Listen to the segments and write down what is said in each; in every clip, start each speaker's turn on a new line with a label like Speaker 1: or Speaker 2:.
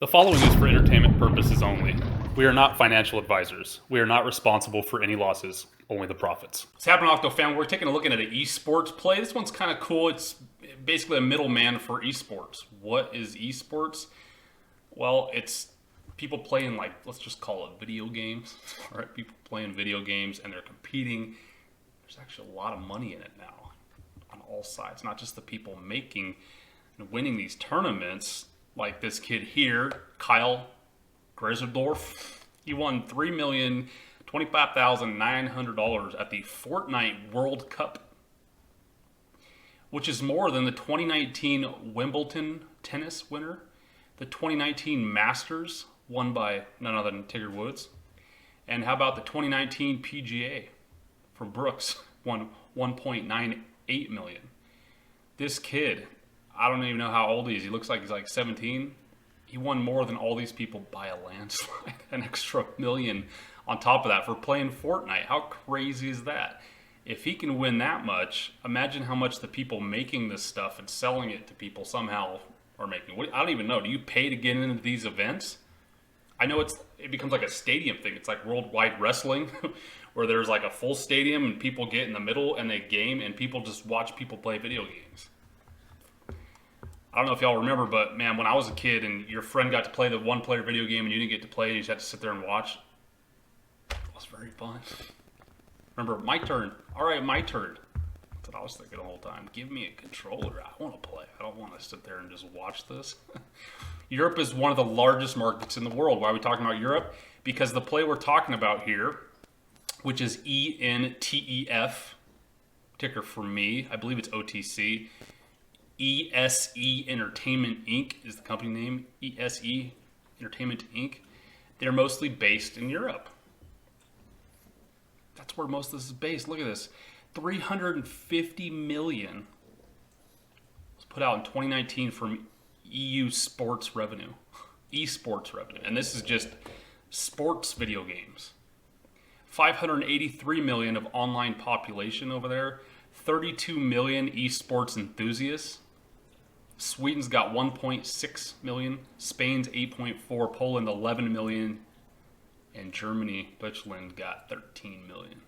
Speaker 1: The following is for entertainment purposes only. We are not financial advisors. We are not responsible for any losses, only the profits.
Speaker 2: What's happening, Octo fan? We're taking a look at an esports play. This one's kind of cool. It's basically a middleman for esports. What is esports? Well, it's people playing, like, let's just call it video games. All right, people playing video games and they're competing. There's actually a lot of money in it now on all sides, not just the people making and winning these tournaments. Like this kid here, Kyle Grisendorf, he won $3,025,900 at the Fortnite World Cup, which is more than the 2019 Wimbledon tennis winner, the 2019 Masters won by none other than Tiger Woods, and how about the 2019 PGA from Brooks, won $1.98 million. This kid, I don't even know how old he is. He looks like he's like 17. He won more than all these people by a landslide, an extra $1 million on top of that for playing Fortnite. How crazy is that? If he can win that much, imagine how much the people making this stuff and selling it to people somehow are making. I don't even know. Do you pay to get into these events? I know it becomes like a stadium thing. It's like worldwide wrestling where there's like a full stadium and people get in the middle and they game and people just watch people play video games. I don't know if y'all remember, but man, when I was a kid and your friend got to play the one-player video game and you didn't get to play, you just had to sit there and watch. It was very fun. Remember, my turn. All right, my turn. That's what I was thinking the whole time. Give me a controller. I want to play. I don't want to sit there and just watch this. Europe is one of the largest markets in the world. Why are we talking about Europe? Because the play we're talking about here, which is ENTEF, ticker for me, I believe it's OTC, ESE Entertainment Inc. is the company name. ESE Entertainment Inc. They're mostly based in Europe. That's where most of this is based. Look at this. $350 million was put out in 2019 from EU sports revenue. Esports revenue. And this is just sports video games. 583 million of online population over there. 32 million esports enthusiasts. Sweden's got 1.6 million, Spain's 8.4, Poland 11 million, and Germany, Deutschland got 13 million.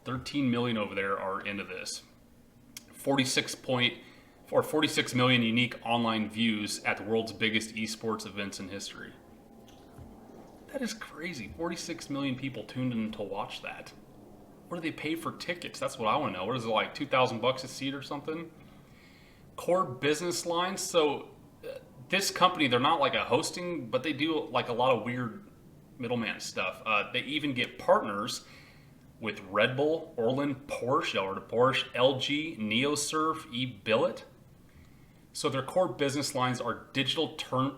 Speaker 2: 13 million over there are into this. 46 million unique online views at the world's biggest esports events in history. That is crazy. 46 million people tuned in to watch that. What do they pay for tickets? That's what I want to know. What is it, like $2,000 a seat or something? Core business lines. So this company, they're not like a hosting, but they do like a lot of weird middleman stuff. They even get partners with Red Bull, Orland, Porsche, LG, Neosurf, eBillet. So their core business lines are digital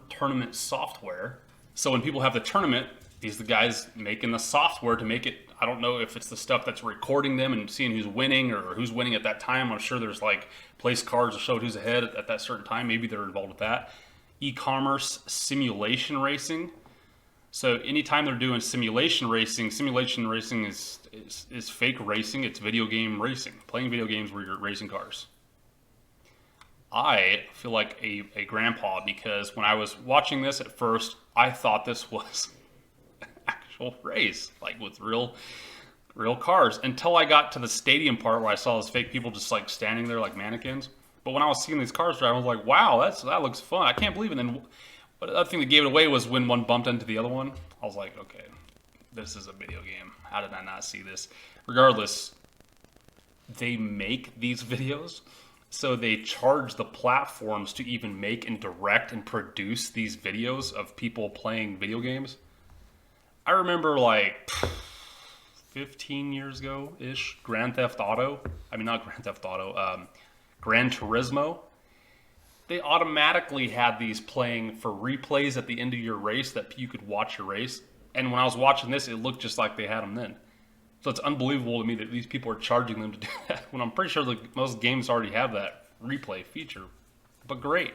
Speaker 2: tournament software. So when people have the tournament, these are the guys making the software to make it. I don't know if it's the stuff that's recording them and seeing who's winning or who's winning at that time. I'm sure there's like place cards that show who's ahead at that certain time. Maybe they're involved with that. E-commerce simulation racing. So anytime they're doing simulation racing is fake racing. It's video game racing. Playing video games where you're racing cars. I feel like a grandpa because when I was watching this at first, I thought this was actual race, like with real cars, until I got to the stadium part where I saw those fake people just like standing there like mannequins. But when I was seeing these cars drive, I was like, wow, that looks fun. I can't believe it. And then the other thing that gave it away was when one bumped into the other one. I was like, okay, this is a video game. How did I not see this? Regardless, they make these videos, so they charge the platforms to even make and direct and produce these videos of people playing video games. I remember like 15 years ago-ish, Gran Turismo. They automatically had these playing for replays at the end of your race that you could watch your race. And when I was watching this, it looked just like they had them then. So it's unbelievable to me that these people are charging them to do that when I'm pretty sure most games already have that replay feature. But great.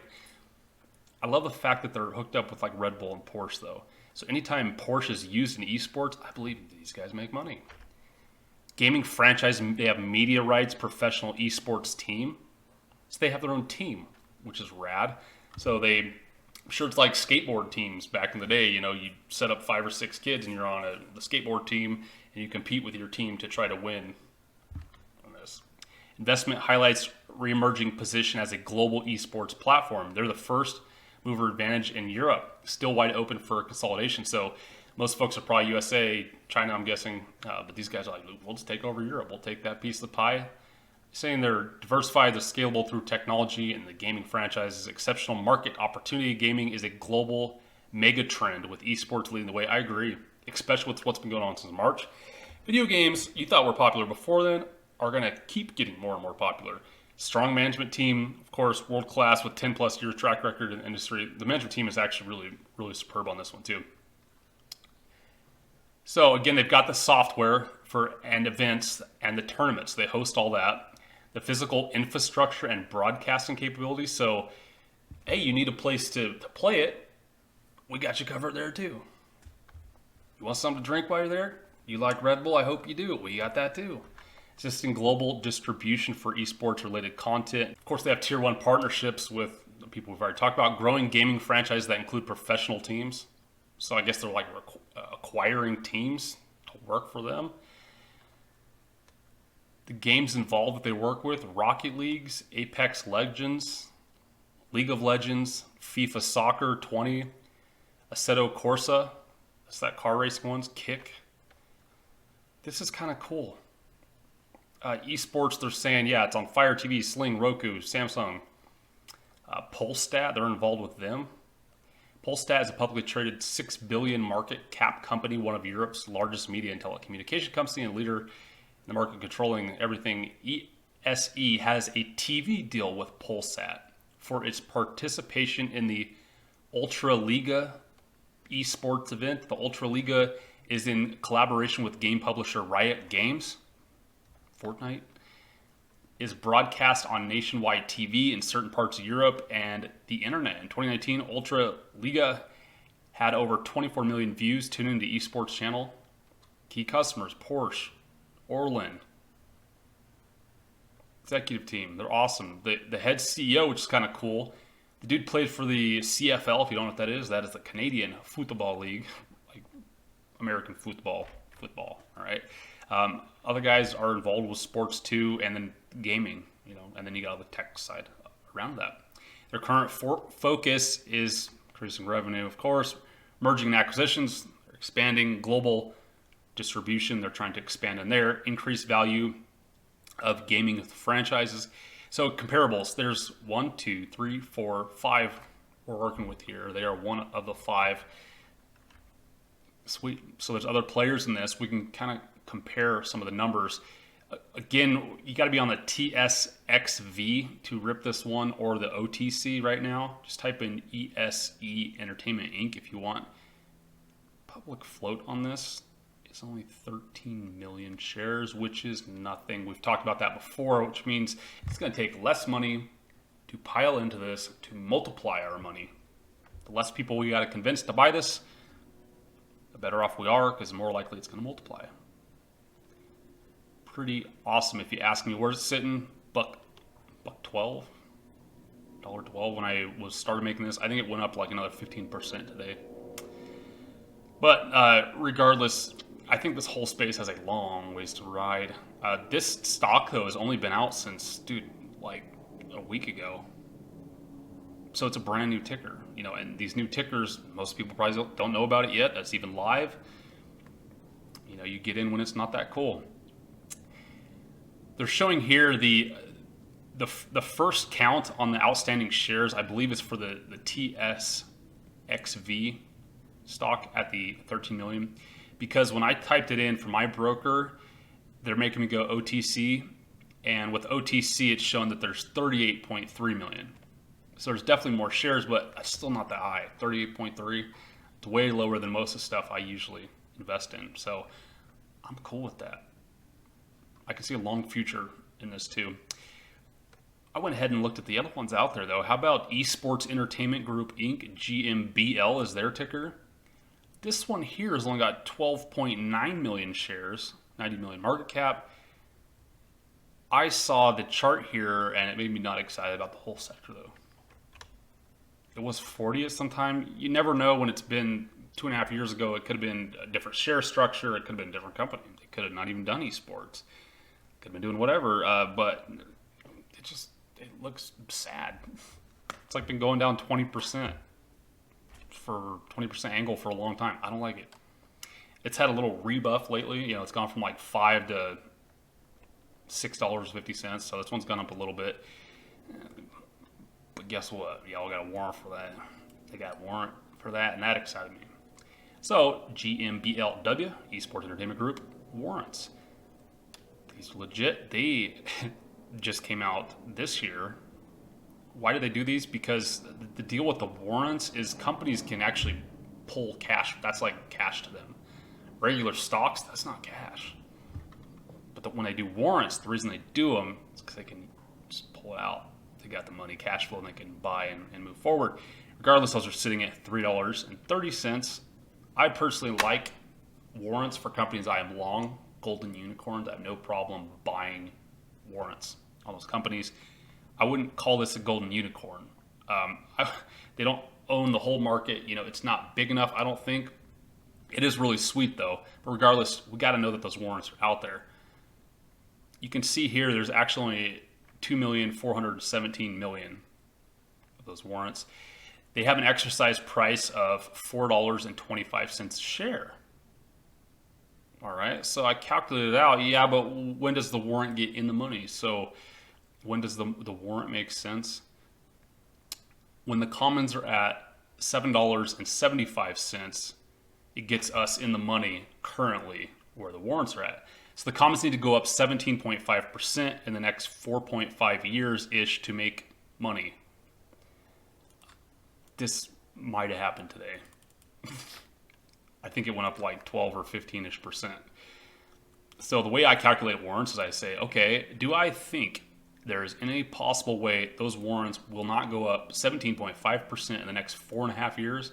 Speaker 2: I love the fact that they're hooked up with like Red Bull and Porsche though. So anytime Porsche is used in esports, I believe these guys make money. Gaming franchise, they have media rights, professional esports team. So they have their own team, which is rad. So they I'm sure it's like skateboard teams back in the day. You know, you set up 5 or 6 kids and you're on the skateboard team and you compete with your team to try to win on this. Investment highlights reemerging position as a global esports platform. They're the first mover advantage in Europe, still wide open for consolidation. So most folks are probably USA, China, I'm guessing, but these guys are like, we'll just take over Europe. We'll take that piece of the pie. Saying they're diversified, they're scalable through technology, and the gaming franchise is exceptional market opportunity. Gaming is a global mega trend with esports leading the way. I agree, especially with what's been going on since March. Video games you thought were popular before then are going to keep getting more and more popular. Strong management team, of course, world class with 10 plus years track record in the industry. The management team is actually really superb on this one too. So again, they've got the software and events and the tournaments. They host all that. The physical infrastructure and broadcasting capabilities. So, hey, you need a place to play it. We got you covered there too. You want something to drink while you're there? You like Red Bull? I hope you do. We got that too. Existing global distribution for esports related content. Of course, they have tier 1 partnerships with the people we've already talked about. Growing gaming franchises that include professional teams. So I guess they're like acquiring teams to work for them. The games involved that they work with: Rocket Leagues, Apex Legends, League of Legends, FIFA Soccer 20, Assetto Corsa, that's that car racing ones, Kick. This is kind of cool. Esports, they're saying, yeah, it's on Fire TV, Sling, Roku, Samsung. Polestat, they're involved with them. Polestat is a publicly traded $6 billion market cap company, one of Europe's largest media and telecommunication company and leader in the market controlling everything. ESE has a TV deal with Polestat for its participation in the Ultra Liga esports event. The Ultra Liga is in collaboration with game publisher Riot Games. Fortnite is broadcast on nationwide TV in certain parts of Europe and the internet. In 2019, Ultra Liga had over 24 million views tuned into the esports channel. Key customers: Porsche, Orlen, executive team. They're awesome. The head CEO, which is kind of cool. The dude played for the CFL, if you don't know what that is the Canadian Football League, like American football, all right? Other guys are involved with sports too, and then gaming, and then you got the tech side around that. Their current focus is increasing revenue, of course, merging and acquisitions, expanding global distribution. They're trying to expand in there, increase value of gaming franchises. So comparables, there's 1, 2, 3, 4, 5 we're working with here. They are one of the 5. Sweet. So there's other players in this. We can kind of compare some of the numbers. Again, you got to be on the TSXV to rip this one, or the OTC right now. Just type in ESE Entertainment Inc. if you want. Public float on this is only 13 million shares, which is nothing. We've talked about that before, which means it's going to take less money to pile into this to multiply our money. The less people we got to convince to buy this, the better off we are, because the more likely it's going to multiply. Pretty awesome. If you ask me, where's it sitting? $12, $1.12 when I started making this. I think it went up like another 15% today. But regardless, I think this whole space has a long ways to ride. This stock, though, has only been out since, like a week ago. So it's a brand new ticker, and these new tickers, most people probably don't know about it yet. That's even live. You get in when it's not that cool. They're showing here the first count on the outstanding shares, I believe, is for the TSXV stock at the 13 million. Because when I typed it in for my broker, they're making me go OTC. And with OTC, it's showing that there's 38.3 million. So there's definitely more shares, but it's still not that high. 38.3, it's way lower than most of the stuff I usually invest in. So I'm cool with that. I can see a long future in this too. I went ahead and looked at the other ones out there though. How about Esports Entertainment Group Inc., GMBL is their ticker. This one here has only got 12.9 million shares, 90 million market cap. I saw the chart here and it made me not excited about the whole sector though. It was 40 at some time. You never know when it's been 2.5 years ago. It could have been a different share structure. It could have been a different company. They could have not even done esports. Could have been doing whatever. But it looks sad. It's like been going down 20% for 20% angle for a long time. I don't like it. It's had a little rebuff lately. You know, it's gone from like $5 to $6.50. So this one's gone up a little bit. But guess what? Y'all got a warrant for that. They got a warrant for that, and that excited me. So Gmblw, Esports Entertainment Group, warrants. These legit. They just came out this year. Why do they do these? Because the deal with the warrants is companies can actually pull cash. That's like cash to them. Regular stocks, that's not cash. But when they do warrants, the reason they do them is because they can just pull it out. They got the money, cash flow, and they can buy and move forward. Regardless, those are sitting at $3.30. I personally like warrants for companies I am long. Golden unicorns, I have no problem buying warrants on those companies. I wouldn't call this a golden unicorn. They don't own the whole market. You know, it's not big enough, I don't think. It is really sweet, though. But regardless, we got to know that those warrants are out there. You can see here there's actually 2,417,000,000 of those warrants. They have an exercise price of $4.25 a share. All right, so I calculated it out. Yeah, but when does the warrant get in the money? So when does the warrant make sense? When the commons are at $7.75, it gets us in the money currently where the warrants are at. So the commons need to go up 17.5% in the next 4.5 years-ish to make money. This might have happened today. I think it went up like 12 or 15-ish%. So the way I calculate warrants is I say, okay, do I think there's any possible way those warrants will not go up 17.5% in the next 4.5 years?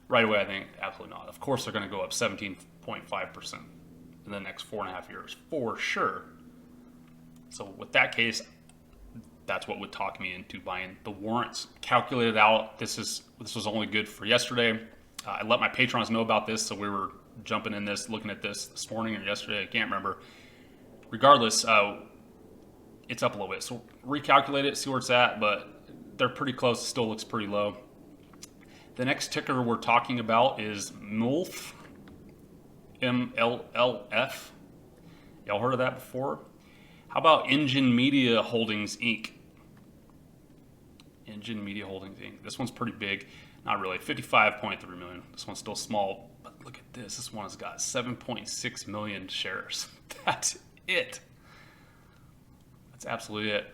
Speaker 2: Right away, I think absolutely not. Of course, they're going to go up 17.5% in the next 4.5 years, for sure. So with that case, that's what would talk me into buying the warrants. Calculated out, this was only good for yesterday. I let my patrons know about this, so we were jumping in this, looking at this morning or yesterday, I can't remember. Regardless, it's up a little bit. So recalculate it, see where it's at, but they're pretty close. It still looks pretty low. The next ticker we're talking about is MLF, MLLF. Y'all heard of that before? How about Engine Media Holdings, Inc.? Engine Media Holdings, Inc. This one's pretty big. Not really, 55.3 million. This one's still small, but look at this. This one has got 7.6 million shares. That's it. That's absolutely it.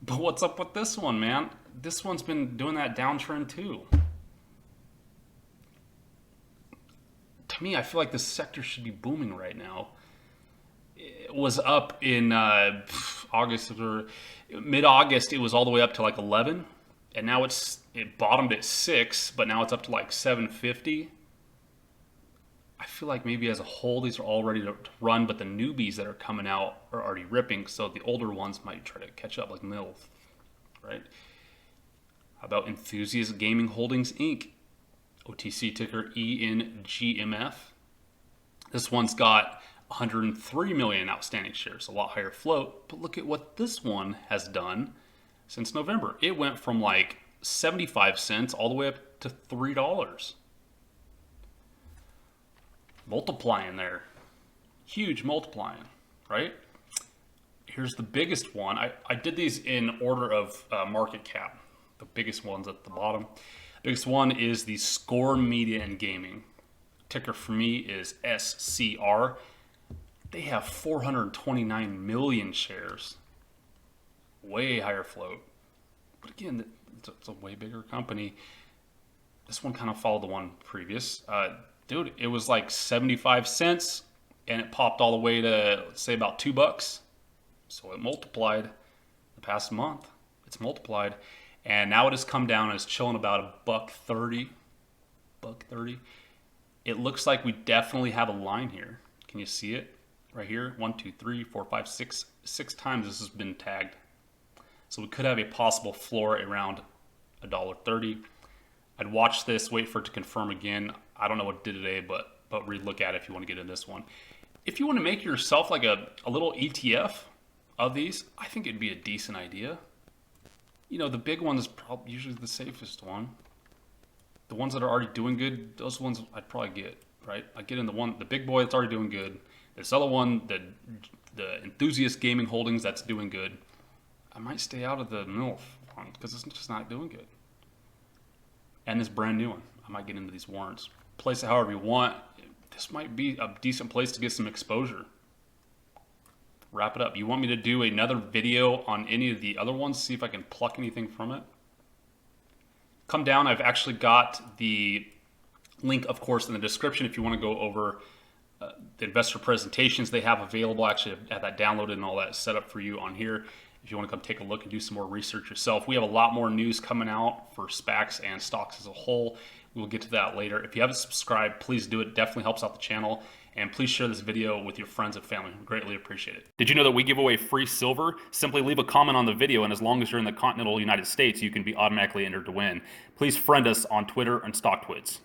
Speaker 2: But what's up with this one, man? This one's been doing that downtrend too. To me, I feel like this sector should be booming right now. It was up in August or mid-August. It was all the way up to like 11, and now it bottomed at 6, but now it's up to like 750. I feel like maybe as a whole, these are all ready to run, but the newbies that are coming out are already ripping, so the older ones might try to catch up, like MILF, right? How about Enthusiast Gaming Holdings, Inc.? OTC ticker ENGMF. This one's got 103 million outstanding shares, a lot higher float, but look at what this one has done since November. It went from like 75 cents all the way up to $3. Multiplying there. Huge multiplying, right? Here's the biggest one. I did these in order of market cap. The biggest one's at the bottom. Biggest one is the Score Media and Gaming. Ticker for me is SCR. They have 429 million shares. Way higher float. But again, it's a way bigger company. This one kind of followed the one previous. Dude, it was like 75 cents and it popped all the way to, let's say, about $2. So it multiplied the past month. It's multiplied. And now it has come down and is chilling about $1.30. $1.30. It looks like we definitely have a line here. Can you see it? Right here. 1, 2, 3, 4, 5, 6. 6 times this has been tagged. So we could have a possible floor around $1.30. I'd watch this, wait for it to confirm again. I don't know what it did today, but relook at it if you want to get in this one. If you want to make yourself like a little ETF of these, I think it'd be a decent idea. You know, the big one is probably usually the safest one. The ones that are already doing good, those ones I'd probably get, right? I get in the big boy that's already doing good. This other one, the Enthusiast gaming holdings that's doing good. I might stay out of the MILF one because it's just not doing good. And this brand new one, I might get into these warrants. Place it however you want. This might be a decent place to get some exposure. Wrap it up. You want me to do another video on any of the other ones, see if I can pluck anything from it? Come down. I've actually got the link, of course, in the description if you want to go over the investor presentations they have available. Actually, I have that downloaded and all that set up for you on here. If you want to come take a look and do some more research yourself. We have a lot more news coming out for SPACs and stocks as a whole. We'll get to that later. If you haven't subscribed, please do it. Definitely helps out the channel. And please share this video with your friends and family. Greatly appreciate it. Did you know that we give away free silver? Simply leave a comment on the video, and as long as you're in the continental United States, you can be automatically entered to win. Please friend us on Twitter and StockTwits.